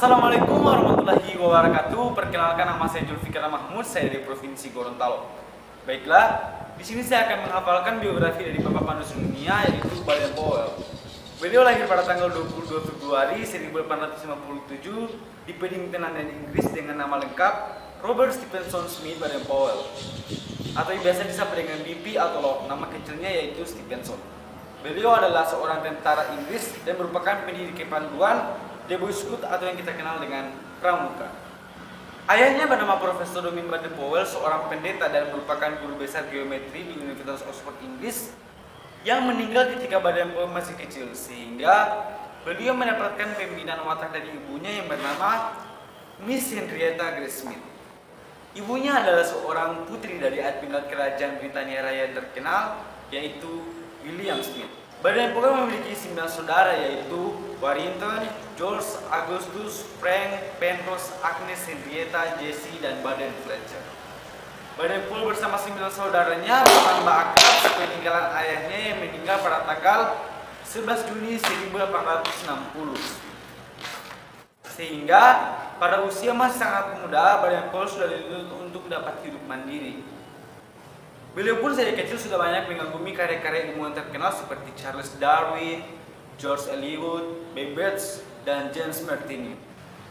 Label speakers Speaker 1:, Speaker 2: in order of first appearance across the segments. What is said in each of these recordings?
Speaker 1: Assalamualaikum warahmatullahi wabarakatuh. Perkenalkan, nama saya Julfikar Mahmud, saya dari Provinsi Gorontalo. Baiklah, di sini saya akan menghafalkan biografi dari Bapak Panusi Dunia, yaitu Baden Powell. Beliau lahir pada tanggal 22 Februari 1857 di Paddington, London, Inggris dengan nama lengkap Robert Stephenson Smith Baden Powell, atau biasa disapa dengan BP atau nama kecilnya yaitu Stephenson. Beliau adalah seorang tentara Inggris dan merupakan pendiri kepanduan The Boy Scout atau yang kita kenal dengan Pramuka. Ayahnya bernama Profesor Domin Baden Powell, seorang pendeta dan merupakan guru besar geometri di Universitas Oxford, Inggris, yang meninggal ketika Baden Powell masih kecil, sehingga beliau mendapatkan pembinaan watak dari ibunya yang bernama Miss Henrietta Grace Smith. Ibunya adalah seorang putri dari Admiral Kerajaan Britania Raya terkenal, yaitu William Smith. Baden Powell memiliki 9 saudara, yaitu Warrington, George, Augustus, Frank, Penrose, Agnes, Henrietta, Jessie, dan Baden Fletcher. Baden Powell bersama 9 saudaranya bertambah akrab sepeninggalan ayahnya yang meninggal pada tanggal 11 Juni 1860. Sehingga pada usia masih sangat muda, Baden Powell sudah dituntut untuk dapat hidup mandiri. Beliau pun sejak kecil sudah banyak mengagumi karya-karya ilmuwan terkenal seperti Charles Darwin, George Eliot, Babbage, dan James Martini.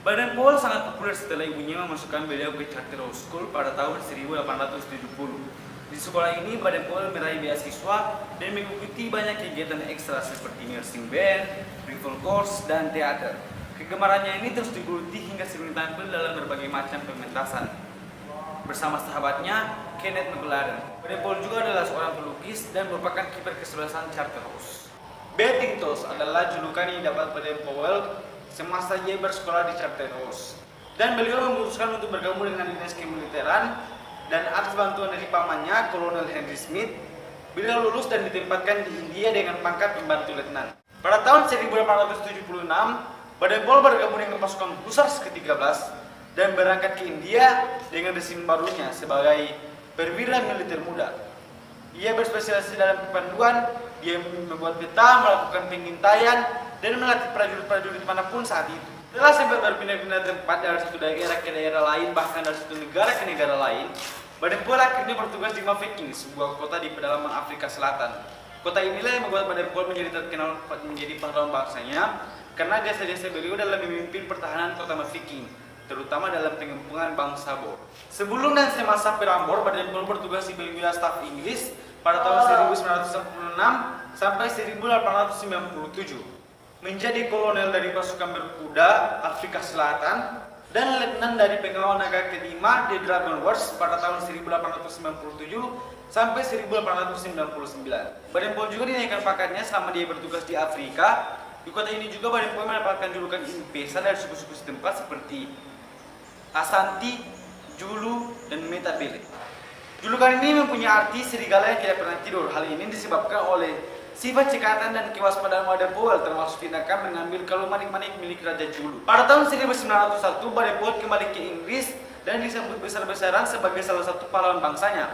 Speaker 1: Baden Powell sangat populer setelah ibunya memasukkan beliau ke Charterhouse School pada tahun 1870. Di sekolah ini, Baden Powell meraih beasiswa dan mengikuti banyak kegiatan ekstra seperti marching band, rifle course, dan teater. Kegemarannya ini terus digeluti hingga sering tampil dalam berbagai macam pementasan bersama sahabatnya Kenneth McLaren. Baden Powell juga adalah seorang pelukis dan merupakan kiper kesebelasan Charterhouse. Betting Toss adalah julukan yang didapat Baden Powell semasa ia bersekolah di Charterhouse. Dan beliau memutuskan untuk bergabung dengan dinas kemiliteran dan atas bantuan dari pamannya, Kolonel Henry Smith, beliau lulus dan ditempatkan di India dengan pangkat pembantu letnan. Pada tahun 1876, Baden Powell bergabung dengan pasukan Hussars ke-13 dan berangkat ke India dengan resim barunya sebagai perwira militer muda. Ia berspesialisasi dalam kepanduan, dia membuat peta, melakukan pengintaian, dan melatih prajurit-prajurit manapun saat itu. Setelah sempat berpindah-pindah tempat dari satu daerah ke daerah lain, bahkan dari satu negara ke negara lain, Baden Powell akhirnya bertugas di Mafeking, sebuah kota di pedalaman Afrika Selatan. Kota inilah yang membuat Baden Powell menjadi terkenal menjadi pahlawan bangsanya, karena jasa-jasa beliau dalam memimpin pertahanan kota Mafeking, terutama dalam pengepungan bangsa Boer. Sebelum dan semasa perang Boer, Baden Powell bertugas di Belgia staf Inggris pada tahun 1946 sampai 1897. Menjadi kolonel dari pasukan berkuda Afrika Selatan dan letnan dari pengawal naga kelima The Dragon Wars pada tahun 1897 sampai 1899. Baden Powell juga dinaikkan pangkatnya selama dia bertugas di Afrika. Di kota ini juga Baden Powell mendapatkan julukan Impesa dari suku-suku setempat seperti Asanti, Julu, dan Metabele. Julukan ini mempunyai arti serigala yang tidak pernah tidur. Hal ini disebabkan oleh sifat cekatan dan kewaspadaan Baden Powell, termasuk tindakan mengambil kalung manik-manik milik Raja Julu. Pada tahun 1901, Baden Powell kembali ke Inggris dan disambut besar-besaran sebagai salah satu pahlawan bangsanya.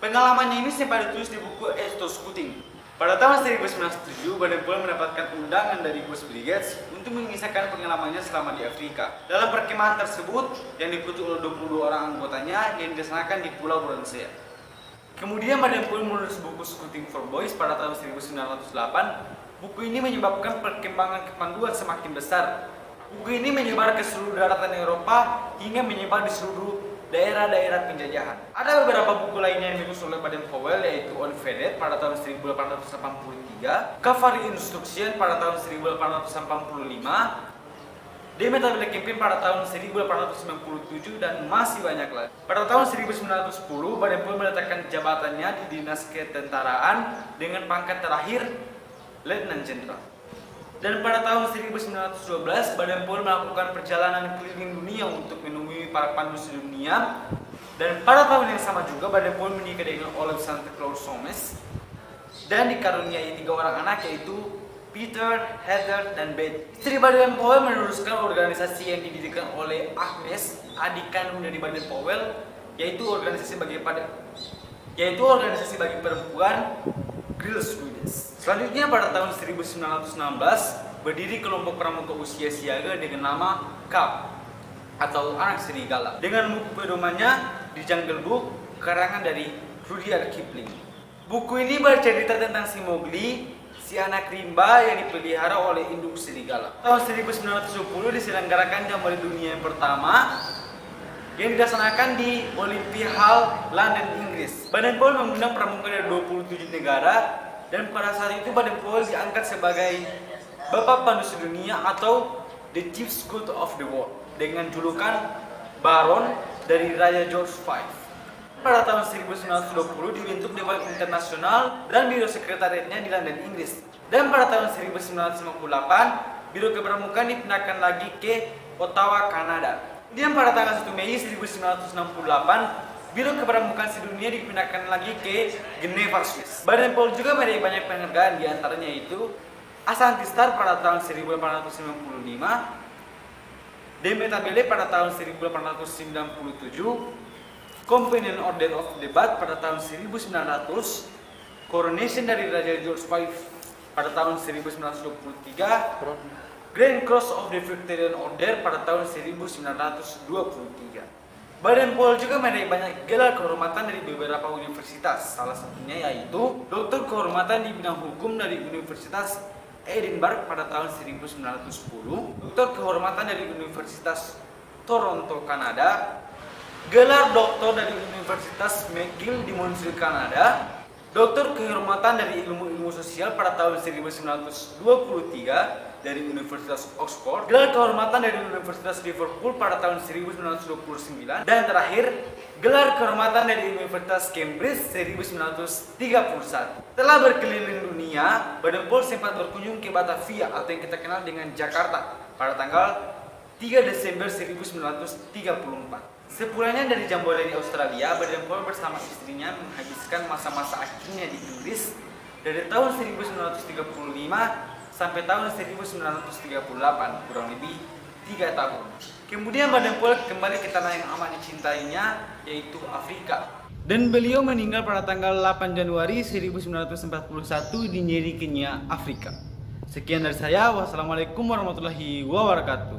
Speaker 1: Pengalamannya ini sempat ditulis di buku Esto Scouting. Pada tahun 1907, Baden Powell mendapatkan undangan dari Bos Brigades untuk mengisahkan pengalamannya selama di Afrika. Dalam perkemahan tersebut, yang diikuti oleh 22 orang anggotanya yang dilaksanakan di Pulau Bronsea. Kemudian Baden Powell menulis buku Scouting for Boys pada tahun 1908. Buku ini menyebabkan perkembangan kepanduan semakin besar. Buku ini menyebar ke seluruh daratan Eropa hingga menyebar di seluruh daerah-daerah penjajahan. Ada beberapa buku lainnya yang ditulis oleh Baden Powell, yaitu Unfaded pada tahun 1883, Cavalry Instruction pada tahun 1885, The Metabele Campaign pada tahun 1897, dan masih banyak lagi. Pada tahun 1910, Baden Powell meletakkan jabatannya di dinas ketentaraan dengan pangkat terakhir Letnan Jenderal. Dan pada tahun 1912, Baden Powell melakukan perjalanan keliling dunia untuk menemui para panusi dunia. Dan pada tahun yang sama juga, Baden Powell menikah dengan Olive Santa Claus Somes dan dikaruniai 3 orang anak, yaitu Peter, Heather, dan Beth. Istri Baden Powell meneruskan organisasi yang didirikan oleh Agnes, adik kandung dari Baden Powell, yaitu organisasi bagi perempuan Girls Guides. Selanjutnya pada tahun 1916 berdiri kelompok pramuka usia siaga dengan nama Cub atau Anak Serigala dengan buku pedomannya The Jungle Book karangan dari Rudyard Kipling. Buku ini bercerita tentang si Mowgli, si anak rimba yang dipelihara oleh induk serigala. Tahun 1910 diselenggarakan Jamboree Dunia yang pertama yang dilaksanakan di Olympia Hall, London, Inggris. Badan POL mengundang pramuka dari 27 negara dan pada saat itu Badan POL diangkat sebagai Bapak Pandu Sedunia atau The Chief Scout of the World dengan julukan Baron dari Raja George V. Pada tahun 1920 dibentuk Dewan Internasional dan Biro Sekretariatnya di London, Inggris. Dan pada tahun 1958, Biro Kepramukaan dipindahkan lagi ke Ottawa, Kanada. Dan pada tanggal 1 Mei 1968, Biro Kepramukaan Sedunia dipindahkan lagi ke Geneva, Swiss. Badan POL juga meraih banyak penghargaan, diantaranya itu Ashanti Star pada tahun 1895, Demetabele pada tahun 1897, Companion Order of the Bath pada tahun 1900, Coronation dari Raja George V pada tahun 1923, Grand Cross of the Victorian Order pada tahun 1923. Badan POL juga meraih banyak gelar kehormatan dari beberapa universitas, salah satunya yaitu Doktor Kehormatan di bidang hukum dari Universitas Edinburgh pada tahun 1910, Doktor Kehormatan dari Universitas Toronto, Kanada, gelar doktor dari Universitas McGill di Montreal, Kanada, Doktor Kehormatan dari Ilmu-Ilmu Sosial pada tahun 1923 dari Universitas Oxford, gelar kehormatan dari Universitas Liverpool pada tahun 1929, dan terakhir gelar kehormatan dari Universitas Cambridge 1931. Setelah berkeliling dunia, Badan POL sempat berkunjung ke Batavia atau yang kita kenal dengan Jakarta pada tanggal 3 Desember 1934. Sepulangnya dari Jamboree di Australia, Badan POL bersama istrinya menghabiskan masa-masa akhirnya di Inggris dari tahun 1935 sampai tahun 1938, kurang lebih 3 tahun. Kemudian Badan POL kembali ke tanah yang amat dicintainya, yaitu Afrika. Dan beliau meninggal pada tanggal 8 Januari 1941 di Nyeri, Kenya, Afrika. Sekian dari saya. Wassalamualaikum warahmatullahi wabarakatuh.